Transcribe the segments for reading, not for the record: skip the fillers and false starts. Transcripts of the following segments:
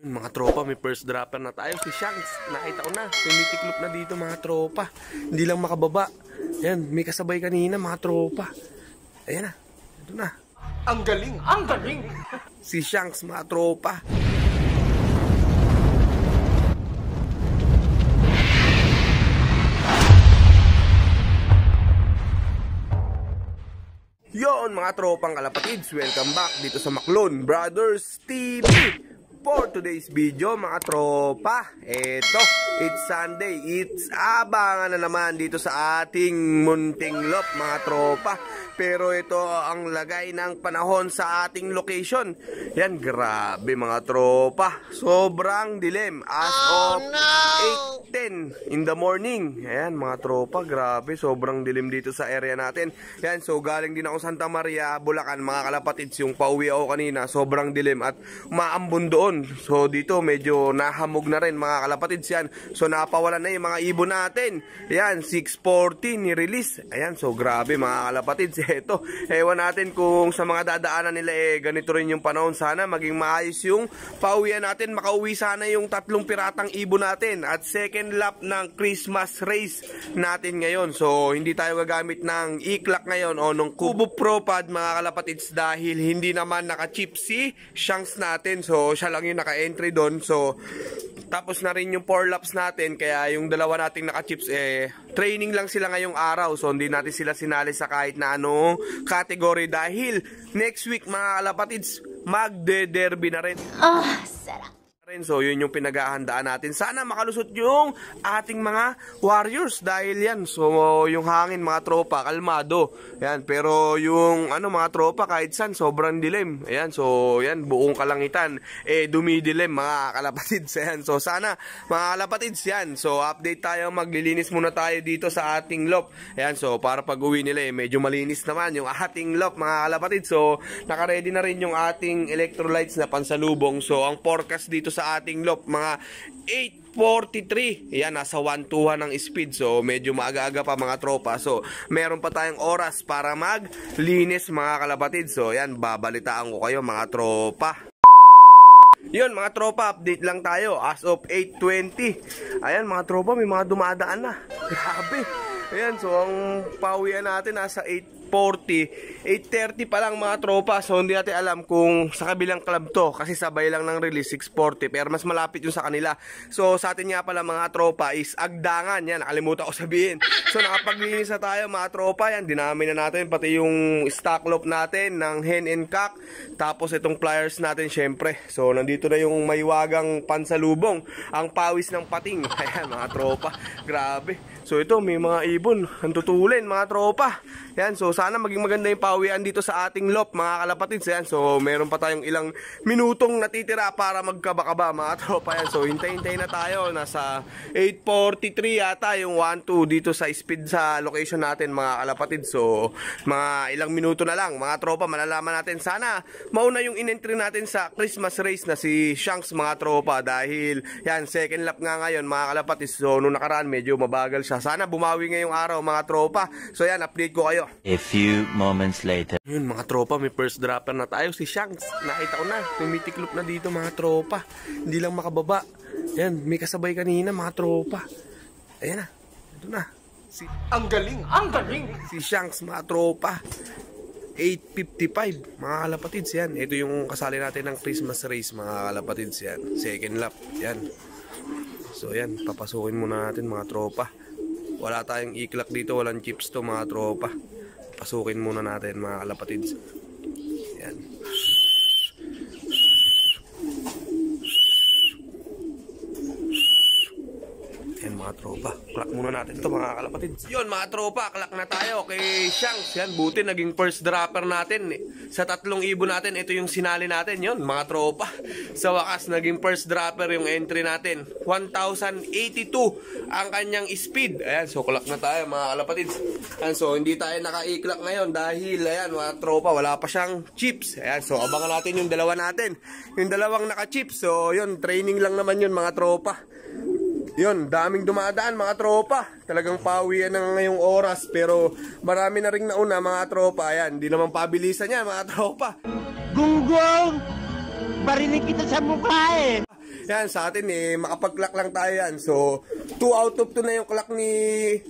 Mga tropa, may first dropper na tayo. Si Shanks, nakita ko na. Tumitiklop na dito mga tropa. Hindi lang makababa. Yan, may kasabay kanina mga tropa. Ayan na, ito na. Ang galing! Ang galing! Si Shanks mga tropa. Yon mga tropang kalapatids, welcome back dito sa Maclon Brothers TV. For today's video mga tropa, eto, it's Sunday, it's abangan na naman dito sa ating munting lop mga tropa. Pero ito ang lagay ng panahon sa ating location. Yan, grabe mga tropa, sobrang dilim as of 8:10 in the morning. Ayan mga tropa, grabe, sobrang dilim dito sa area natin. Yan, so galing din ako Santa Maria, Bulacan mga kalapatids. Yung pauwi ako kanina, sobrang dilim at umaambon doon. So dito medyo nahamog na rin mga kalapatids yan. So napawalan na yung mga ibon natin. Yan, 6:40 ni-release. Ayan, so grabe mga kalapatids. Eto, ewan natin kung sa mga dadaanan nila ganito rin yung panahon. Sana maging maayos yung pauwian natin. Makauwi sana yung 3 piratang ibon natin. At second lap ng Christmas race natin ngayon. So hindi tayo gagamit ng iklak ngayon o ng Kubo Pro Pad mga kalapatids. Dahil hindi naman naka-chip si Shanks natin. So siya lang yung naka-entry doon. So tapos na rin yung 4 laps natin. Kaya yung dalawa nating naka-chips training lang sila ngayong araw. So hindi natin sila sinali sa kahit na anong category. Dahil next week mga kalapatids, magde-derby na rin. Sarap. So yun yung pinaghahandaan natin. Sana makalusot yung ating mga warriors dahil yan. So yung hangin mga tropa, kalmado. Yan, pero yung mga tropa kahit san sobrang dilim. Ayan, so yan buong kalangitan dumidilim mga kalapatids. Ayan, so sana mga kalapatids yan. So update tayo, maglilinis muna tayo dito sa ating lop. Ayan, so para pag uwi nila medyo malinis naman yung ating lop mga kalapatids. So naka-ready na rin yung ating electrolytes na pansalubong. So ang forecast dito sa ating lop mga 8:43. Yan, nasa 1-2 ng speed. So medyo maaga-aga pa mga tropa. So meron pa tayong oras para maglinis mga kalapatid. So yan, babalitaan ko kayo mga tropa. Yun mga tropa, update lang tayo as of 8:20. Ayan mga tropa, may mga dumadaan na. Grabe. Ayan, so ang pauwian natin nasa 8:30 pa lang mga tropa. So hindi natin alam kung sa kabilang club to kasi sabay lang ng release 6:40 pero mas malapit yung sa kanila. So sa atin nga pala mga tropa is Agdangan. Yan, nakalimutan ko sabihin. So nakapaglinis na tayo mga tropa. Yan, dinamin na natin pati yung stock loop natin ng hen and cock. Tapos itong pliers natin syempre. So nandito na yung maywagang pansalubong, ang pawis ng pating. Ayan mga tropa, grabe. So ito may mga ibon ang tutulin mga tropa. Yan, so sana maging maganda yung pawian dito sa ating lop mga kalapatids. Yan, so meron pa tayong ilang minutong natitira para magkabakaba mga tropa. Yan, so hintay-hintay na tayo. Nasa 8:43 yata yung 1-2 dito sa speed sa location natin mga kalapatids. So mga ilang minuto na lang mga tropa, malalaman natin. Sana mauna yung in-entry natin sa Christmas race na si Shanks mga tropa. Dahil yan, second lap nga ngayon mga kalapatids. So nung nakaraan medyo mabagal siya. Sana bumawi ngayong araw mga tropa. So yan, update ko kayo. A few moments later. Yun mga tropa, may first dropper na tayo. Si Shanks, nakita ko na. Tumitiklop na dito mga tropa. Hindi lang makababa. Yan, may kasabay kanina mga tropa. Ayan na, ito na. Ang galing! Ang galing! Si Shanks mga tropa. 8:55 mga kalapatids yan. Ito yung kasali natin ng Christmas race mga kalapatids yan. Second lap, yan. So yan, papasukin muna natin mga tropa. Wala tayong iklak dito, walang chips to mga tropa. Pasukin muna natin mga kalapatids. Yan. Yan mga tropa, klak muna natin to mga kalapatids. Yun mga tropa, klak na tayo kay Shanks. Yan, buti naging first dropper natin. Sa 3 ibon natin, ito yung sinali natin. Yun mga tropa, sa wakas naging first dropper yung entry natin. 1,082 ang kanyang speed. Ayan, so klak na tayo mga kalapatids. Ayan, so hindi tayo naka-iklak ngayon dahil ayan mga tropa, wala pa siyang chips. Ayan, so abangan natin yung dalawa natin, yung dalawang naka-chips. So yun, training lang naman yun mga tropa. Yun, daming dumadaan mga tropa. Talagang pawian na ngayong oras. Pero marami na rin nauna mga tropa. Ayan, hindi naman pabilisan yan mga tropa. Gunggong! Barinig kita sa mukha eh! Yan, sa atin makapag-clock lang tayo yan. So, 2 out of 2 na yung clock ni,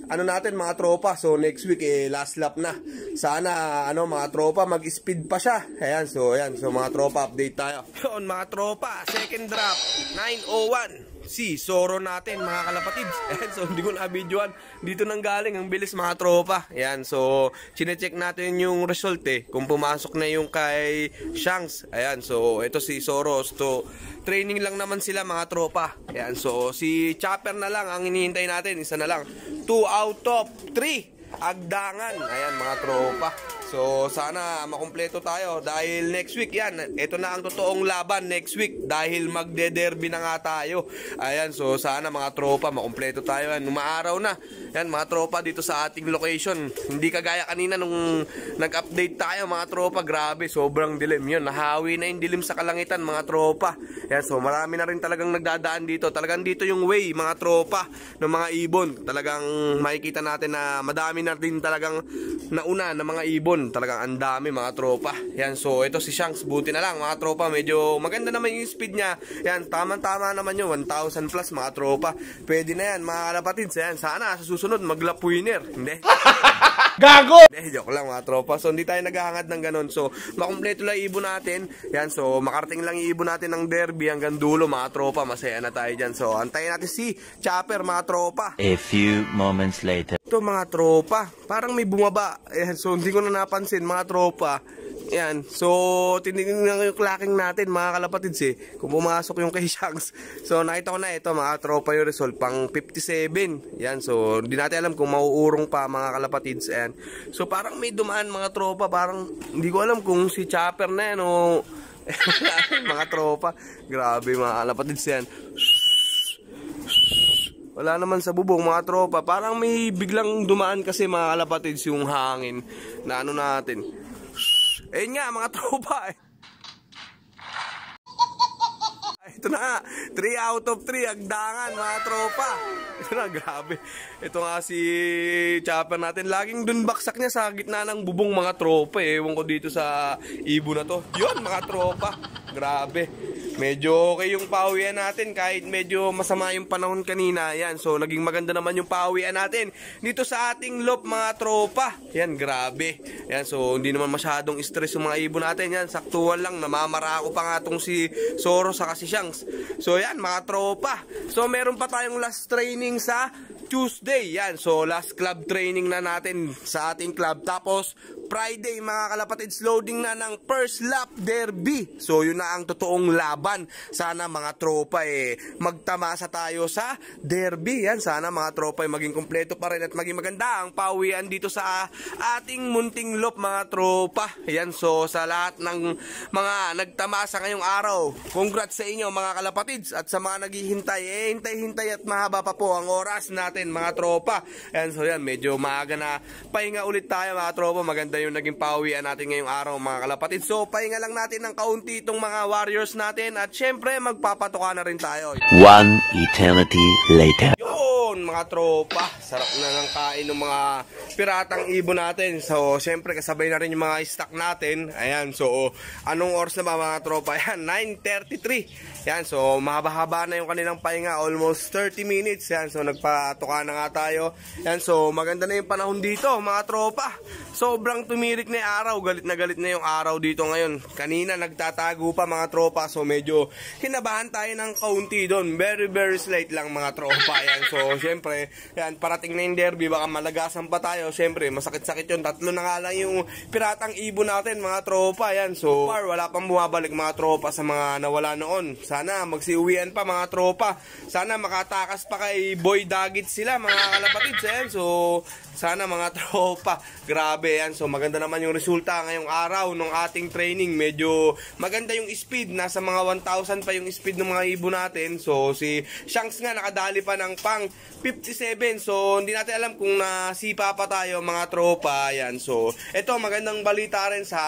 natin, mga tropa. So, next week, last lap na. Sana, mga tropa, mag-speed pa siya. Ayan, so, mga tropa, update tayo. Yun, mga tropa, second drop, 9:01. Si Soro natin, mga kalapatids. Ayan, so hindi ko na-videoan. Dito nang galing, ang bilis, mga tropa. Ayan, so chinecheck natin yung result kung pumasok na yung kay Shanks. Ayan, so ito si Soro. So training lang naman sila, mga tropa. Ayan, so si Chopper na lang ang hinihintay natin. Isa na lang. 2 out of 3. Agdangan. Ayan, mga tropa. So, sana makumpleto tayo dahil next week yan. Ito na ang totoong laban next week dahil magde-derby na nga tayo. Ayan, so sana mga tropa makumpleto tayo. Umaaraw na. Yan, mga tropa dito sa ating location. Hindi kagaya kanina nung nag-update tayo, mga tropa. Grabe, sobrang dilim yun. Nahawi na yung dilim sa kalangitan, mga tropa. Yan, so marami na rin talagang nagdadaan dito. Talagang dito yung way, mga tropa, ng mga ibon. Talagang makikita natin na madami na din talagang nauna ng mga ibon. Talagang ang dami, mga tropa. Yan, so ito si Shanks, buti na lang, mga tropa. Medyo maganda naman yung speed niya. Yan, tama-tama naman yun, 1,000 plus, mga tropa. Pwede na yan, mga kalapatids. Yan, sana sa susunod mag-lap winner. Hindi. Gago! Hindi, joke lang, mga tropa. So hindi tayo naghahangad ng ganun. So makumpleto lang ibon natin. Yan, so makarating lang ibon natin ng derby hanggang dulo, mga tropa. Masaya na tayo dyan. So antayin natin si Chopper, mga tropa. A few moments later. Ito, mga tropa, parang may bumaba. Ayan, so hindi ko na napansin, mga tropa. Yan, so tinignan yung clacking natin, mga kalapatids kung pumasok yung kay Shanks. So nakita ko na ito, mga tropa, yung result pang 57. Yan, so hindi natin alam kung mauurong pa, mga kalapatids. Ayan, so parang may dumaan, mga tropa. Parang hindi ko alam kung si Chopper na yan o mga tropa. Grabe, mga kalapatids yan. Wala naman sa bubong, mga tropa. Parang may biglang dumaan kasi, mga kalapatids, yung hangin na natin. Ayun nga, mga tropa. Ito na, 3 out of 3, agdangan, mga tropa. Ito na, grabe. Ito nga si Chopper natin. Laging dun baksak niya sa gitna ng bubong, mga tropa. Ewan ko dito sa ibon na to. Yun, mga tropa. Grabe. Medyo okay yung pawian natin kahit medyo masama yung panahon kanina. Yan, so naging maganda naman yung pawian natin dito sa ating loop, mga tropa. Yan, grabe. Yan, so hindi naman masyadong stress yung mga ibon natin. Yan, saktuhan lang. Namamarako pa nga tong si Soro sa kasi Shanks. So yan, mga tropa. So meron pa tayong last training sa Tuesday. Yan, so last club training na natin sa ating club. Tapos Friday, mga kalapatids, loading na ng first lap derby. So yun na ang totoong laban. Sana, mga tropa magtamasa tayo sa derby. Yan, sana, mga tropa maging kompleto pa rin at maging maganda ang pawian dito sa ating munting loop, mga tropa. Yan, so sa lahat ng mga nagtamasa ngayong araw, congrats sa inyo, mga kalapatids. At sa mga naghihintay, hintay-hintay at mahaba pa po ang oras natin, mga tropa. Yan, so yan, medyo maaga na pahinga ulit tayo, mga tropa. Maganda yung naging pawian natin ngayong araw, mga kalapatid. So pahinga lang natin ng kaunti itong mga warriors natin at syempre magpapatuka na rin tayo. 1 eternity later. Yun, mga tropa, sarap na ng kain ng mga piratang ibon natin. So syempre kasabay na rin yung mga stock natin. Ayan, so anong oras na ba, mga tropa? Ayan, 9:33. Yan, so mahaba-haba na yung kanilang pahinga, almost 30 minutes. Yan, so nagpatuka na nga tayo. Yan, so maganda na yung panahon dito, mga tropa. Sobrang tumirik na yung araw, galit na yung araw dito ngayon. Kanina nagtatago pa, mga tropa, so medyo kinabahan tayo ng kaunti doon. Very very slight lang, mga tropa. Yan, so syempre, yan, parating na yung derby, baka malagasan pa tayo. Syempre, masakit-sakit yun. Tatlo na nga lang yung piratang ibon natin, mga tropa. Yan, so far, wala pang bumabalik, mga tropa, sa mga nawala noon. Sana magsiuwian pa, mga tropa. Sana makatakas pa kay Boy Dagit sila, mga kalapatids. Yan, so sana, mga tropa, grabe yan. So maganda naman yung resulta ngayong araw ng ating training. Medyo maganda yung speed, nasa mga 1,000 pa yung speed ng mga ibon natin. So si Shanks nga nakadali pa ng pang 57. So, hindi natin alam kung nasipa pa tayo mga tropa. Yan. So, ito magandang balita rin sa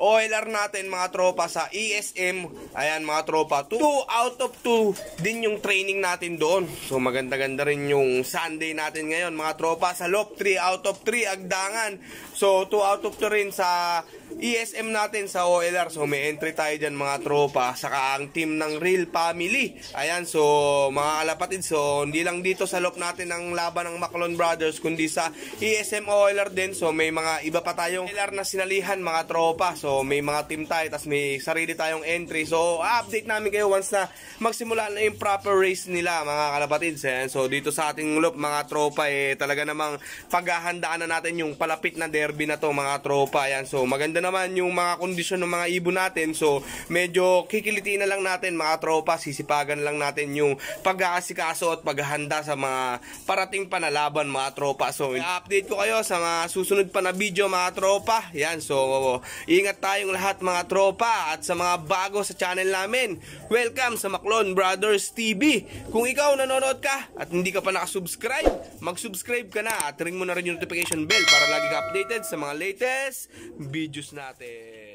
OLR natin mga tropa sa ESM. Ayan mga tropa, 2 out of 2 din yung training natin doon. So maganda-ganda rin yung Sunday natin ngayon mga tropa. Sa LOP 3 out of 3 Agdangan. So 2 out of 2 rin sa ESM natin sa OLR. So may entry tayo dyan mga tropa. Saka ang team ng Real Family. Ayan, so mga kalapatid, so hindi lang dito sa LOP natin ang laban ng Maclon Brothers, kundi sa ESM OLR din. So may mga iba pa tayong OLR na sinalihan mga tropa. So may mga team tayo, tas may sarili tayong entry. So update namin kayo once na magsimula na yung proper race nila mga kalapatid. So dito sa ating LOP mga tropa, talaga namang paghahandaan na natin yung palapit na derby na to mga tropa. Ayan, so maganda naman yung mga kondisyon ng mga ibon natin. So medyo kikilitin na lang natin mga tropa, sisipagan lang natin yung pag-aasikaso at paghahanda sa mga parating panalaban mga tropa. So i-update ko kayo sa mga susunod pa na video mga tropa. Yan, so ingat tayong lahat mga tropa. At sa mga bago sa channel namin, welcome sa Maclon Brothers TV. Kung ikaw nanonood ka at hindi ka pa nakasubscribe, mag-subscribe ka na at ring mo na rin yung notification bell para lagi ka updated sa mga latest videos natin.